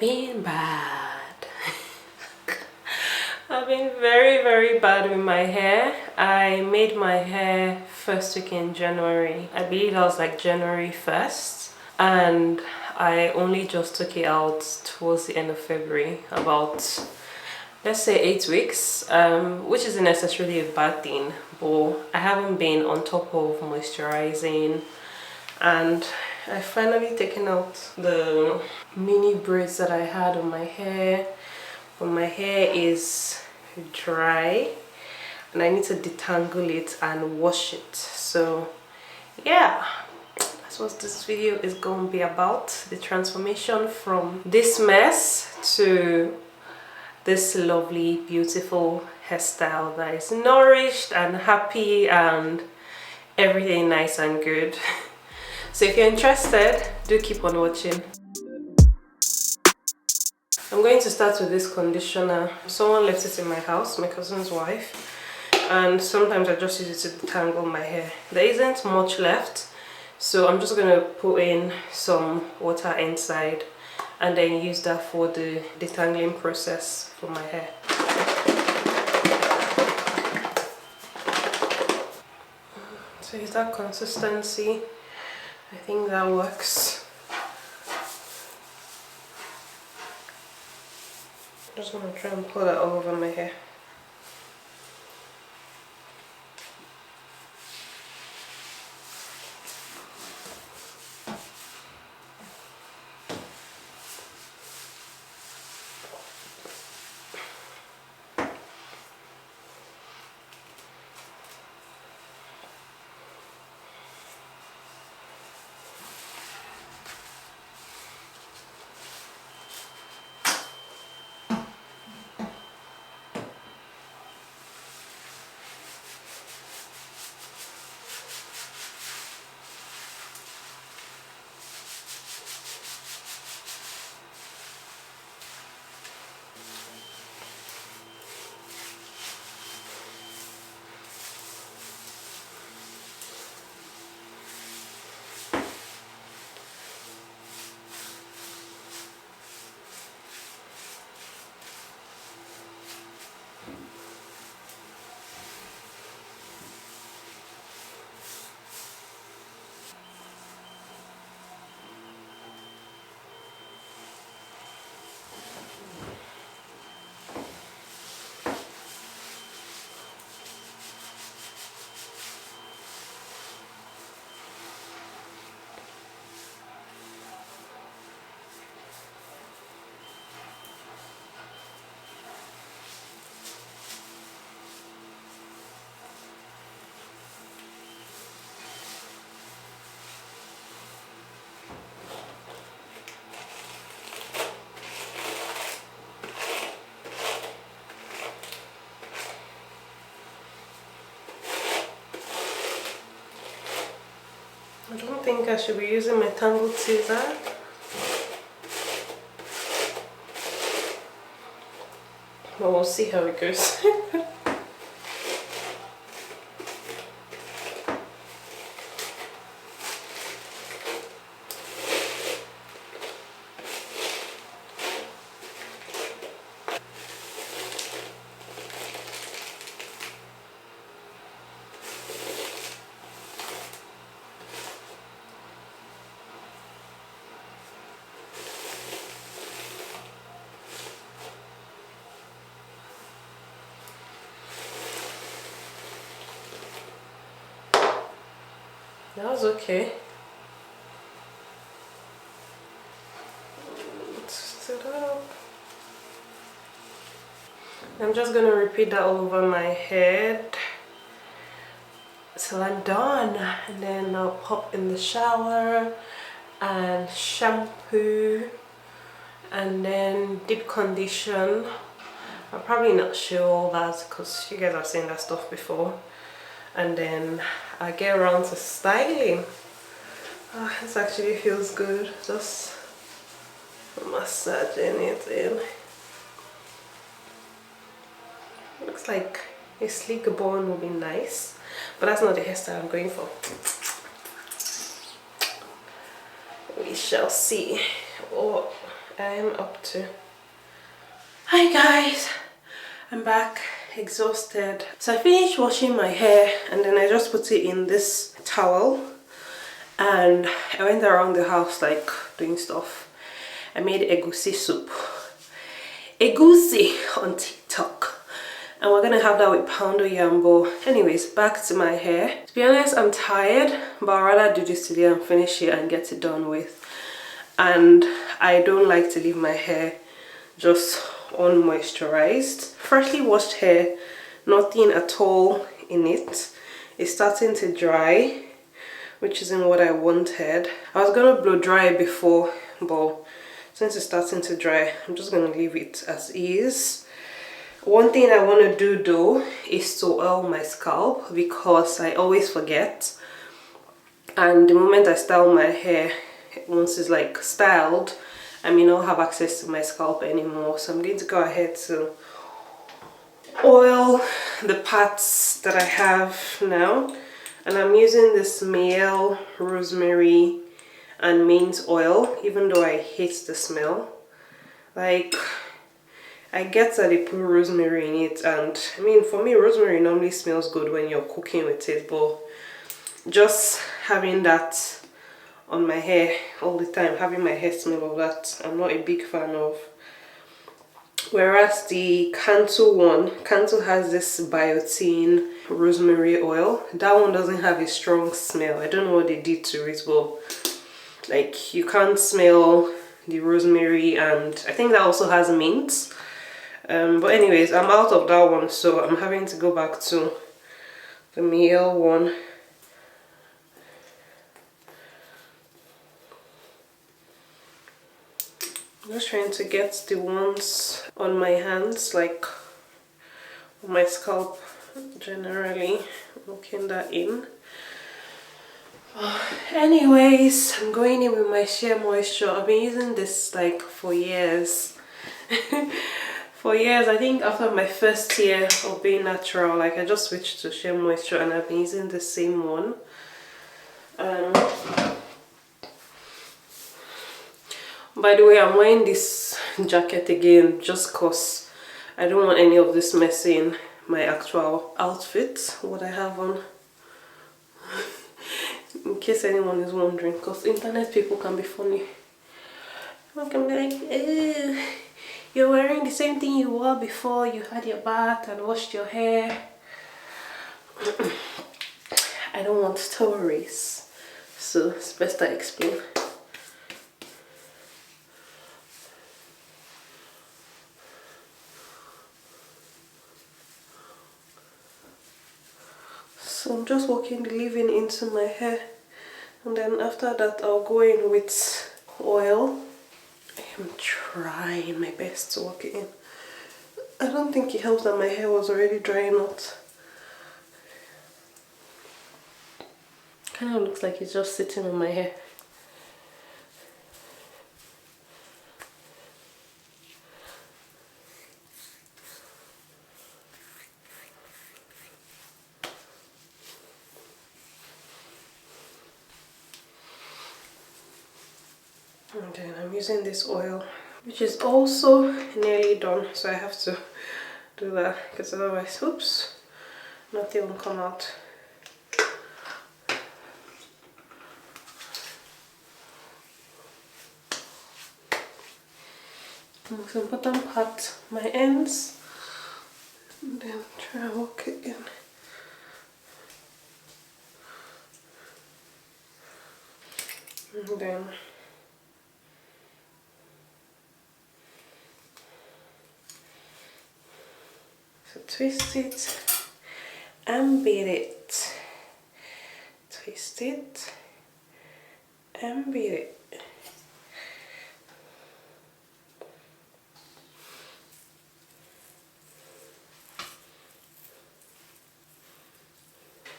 been bad. I've been very bad with my hair. I made my hair first week in January. I believe that was like January 1st, and I only just took it out towards the end of February, about, let's say, 8 weeks, which isn't necessarily a bad thing, but I haven't been on top of moisturizing, and I finally taken out the mini braids that I had on my hair. But my hair is dry and I need to detangle it and wash it. So yeah, that's what this video is going to be about. The transformation from this mess to this lovely, beautiful hairstyle that is nourished and happy and everything nice and good. So if you're interested, do keep on watching. I'm going to start with this conditioner. Someone left it in my house, my cousin's wife, and sometimes I just use it to detangle my hair. There isn't much left, so I'm just going to put in some water inside and then use that for the detangling process for my hair. So is that consistency? I think that works. I'm just going to try and pull that all over my hair. I don't think I should be using my tangled scissor. But we'll see how it goes. That was okay. Twist it up. I'm just gonna repeat that all over my head till I'm done, and then I'll pop in the shower and shampoo and then deep condition. I'll probably not show all that because you guys have seen that stuff before, and then I get around to styling. Oh, this actually feels good, just massaging it in. Looks like a sleek bun would be nice, but that's not the hairstyle I'm going for. We shall see. Oh, I'm up to. Hi guys, I'm back, exhausted. So I finished washing my hair and then I just put it in this towel and I went around the house like doing stuff. I made egusi soup. Egusi on TikTok. And we're gonna have that with poundo yambo. Anyways, back to my hair. To be honest, I'm tired, but I'd rather do this today and finish it and get it done with. And I don't like to leave my hair just unmoisturized. Freshly washed hair, nothing at all in it. It's starting to dry, which isn't what I wanted. I was gonna blow dry it before, but since it's starting to dry, I'm just gonna leave it as is. One thing I want to do though is to oil my scalp because I always forget, and the moment I style my hair, once it's like styled, I may not have access to my scalp anymore. So I'm going to go ahead to oil the parts that I have now, and I'm using this male rosemary and mint oil, even though I hate the smell. Like, I get that they put rosemary in it, and I mean, for me, rosemary normally smells good when you're cooking with it, but just having that on my hair all the time, having my hair smell of that, I'm not a big fan of. Whereas the Cantu has this biotin rosemary oil. That one doesn't have a strong smell. I don't know what they did to it, but like, you can't smell the rosemary, and I think that also has mint. But anyways, I'm out of that one, so I'm having to go back to the male one. I'm just trying to get the ones on my hands, like on my scalp generally, working that in. Anyways, I'm going in with my Sheer Moisture. I've been using this like for years. For years, I think after my first year of being natural, like I just switched to Sheer Moisture and I've been using the same one. By the way, I'm wearing this jacket again just cause I don't want any of this messing my actual outfit, what I have on. In case anyone is wondering, because internet people can be funny. I can be like, ew, you're wearing the same thing you wore before you had your bath and washed your hair. I don't want stories, so it's best I explain. So I'm just working the leave-in into my hair, and then after that I'll go in with oil. I am trying my best to work it in. I don't think it helps that my hair was already drying out. Kind of looks like it's just sitting on my hair. And then I'm using this oil, which is also nearly done, so I have to do that because otherwise, oops, nothing will come out. The most important part, my ends, and then try and work it in. And then so twist it and beat it. Twist it and beat it.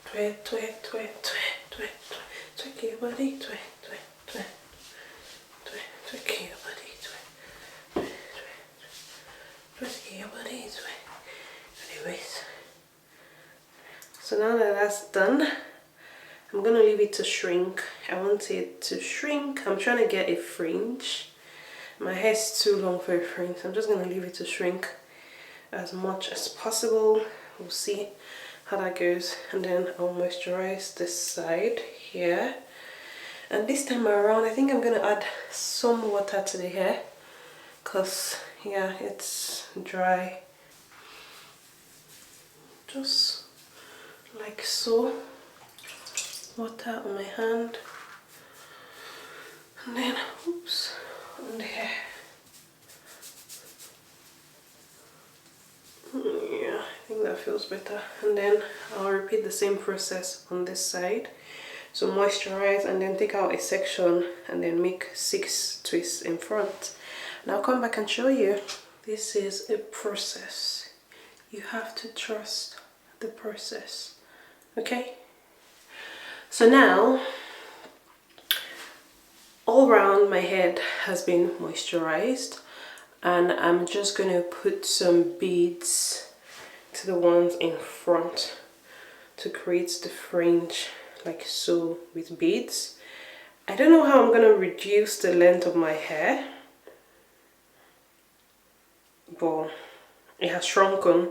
Twist, twist, twist, twist, twist, twist your body, twist, twist, twist, twist, twist your body, twist, twist, twist your body, twist. Anyways, so now that that's done, I'm gonna leave it to shrink. I want it to shrink. I'm trying to get a fringe, my hair is too long for a fringe, so I'm just gonna leave it to shrink as much as possible. We'll see how that goes, and then I'll moisturize this side here. And this time around, I think I'm gonna add some water to the hair, cause yeah, it's dry. Just like so. Water on my hand, and then oops, on the hair. Yeah, I think that feels better. And then I'll repeat the same process on this side. So moisturize and then take out a section and then make 6 twists in front. And I'll come back and show you. This is a process. You have to trust the process. Okay? So now, all around my head has been moisturized, and I'm just going to put some beads to the ones in front to create the fringe, like so, with beads. I don't know how I'm going to reduce the length of my hair, but it has shrunken.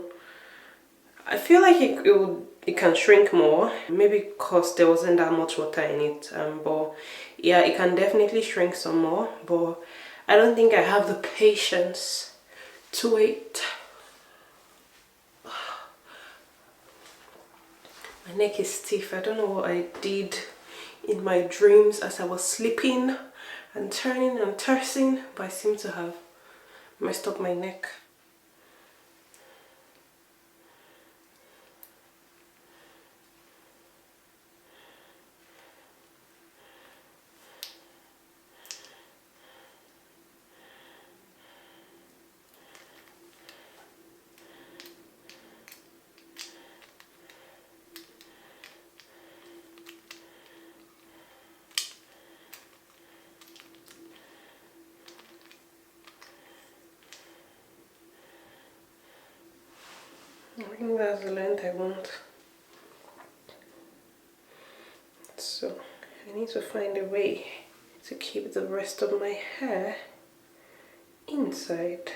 I feel like it can shrink more, maybe because there wasn't that much water in it, but yeah, it can definitely shrink some more, but I don't think I have the patience to wait. My neck is stiff. I don't know what I did in my dreams as I was sleeping and turning and tossing, but I seem to have messed up my neck. I think that's the length I want. So I need to find a way to keep the rest of my hair inside.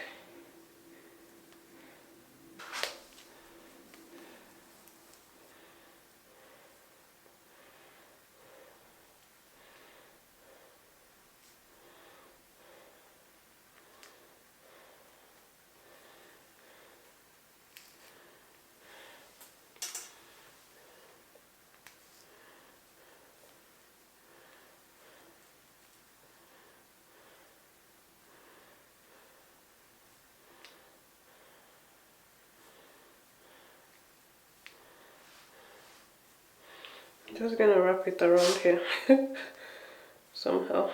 Just gonna wrap it around here somehow.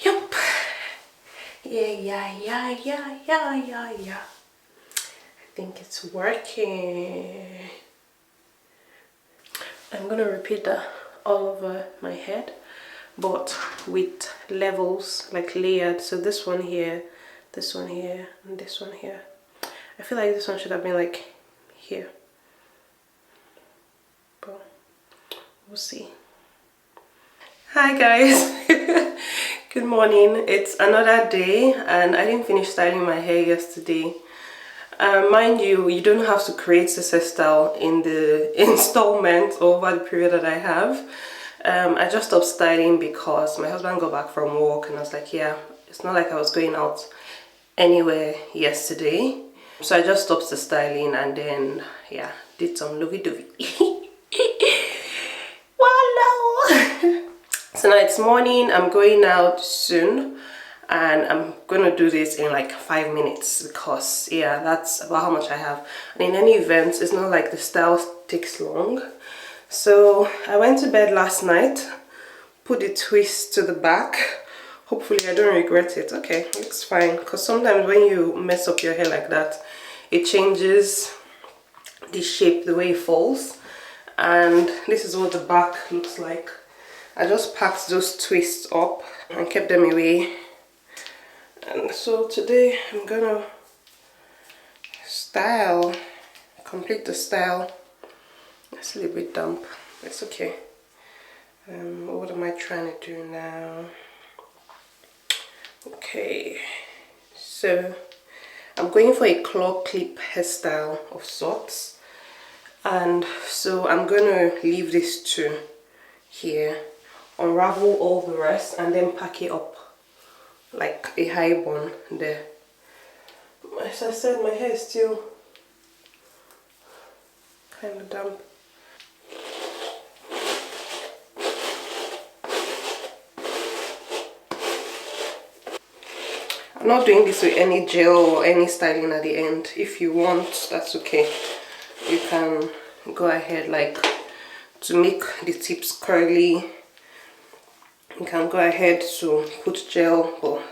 Yup. Yeah. I think it's working. I'm gonna repeat that all over my head, but with levels, like layered. So this one here, and this one here. I feel like this one should have been like here, but we'll see. Hi guys. Good morning. It's another day and I didn't finish styling my hair yesterday. Mind you, you don't have to create this hairstyle in the installment over the period that I have. I just stopped styling because my husband got back from work and I was like, yeah, it's not like I was going out anywhere yesterday. So I just stopped the styling and then, yeah, did some lovey-dovey. Wallow! So now it's morning, I'm going out soon and I'm gonna do this in like 5 minutes because yeah, that's about how much I have. And in any event, it's not like the style takes long. So I went to bed last night, put the twist to the back. Hopefully I don't regret it. Okay, it's fine, because sometimes when you mess up your hair like that, it changes the shape, the way it falls. And this is what the back looks like. I just packed those twists up and kept them away. And so today I'm gonna complete the style. It's a little bit damp, it's okay. What am I trying to do now? Okay, so I'm going for a claw clip hairstyle of sorts, and so I'm gonna leave this two here, unravel all the rest, and then pack it up like a high bun there. As I said, my hair is still kind of damp. I'm not doing this with any gel or any styling at the end. If you want, that's okay. You can go ahead, like, to make the tips curly, you can go ahead to put gel, but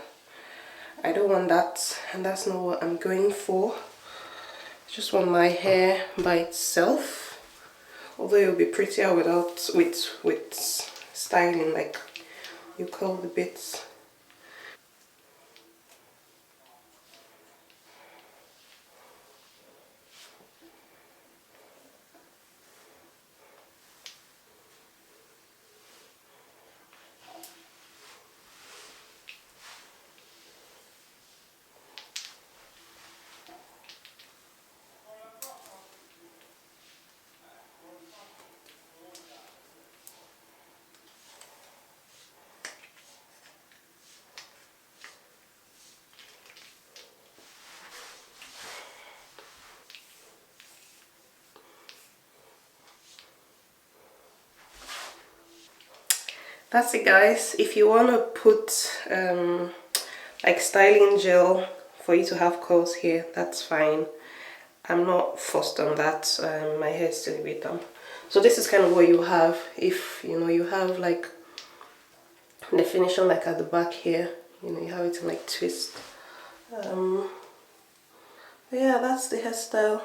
I don't want that, and that's not what I'm going for. I just want my hair by itself, although it will be prettier with styling, like you curl the bits. That's it, guys. If you want to put like styling gel for you to have curls here, that's fine. I'm not fussed on that. My hair is still a bit damp. So this is kind of what you have if you have like definition like at the back here, you have it in like twist. Yeah, that's the hairstyle.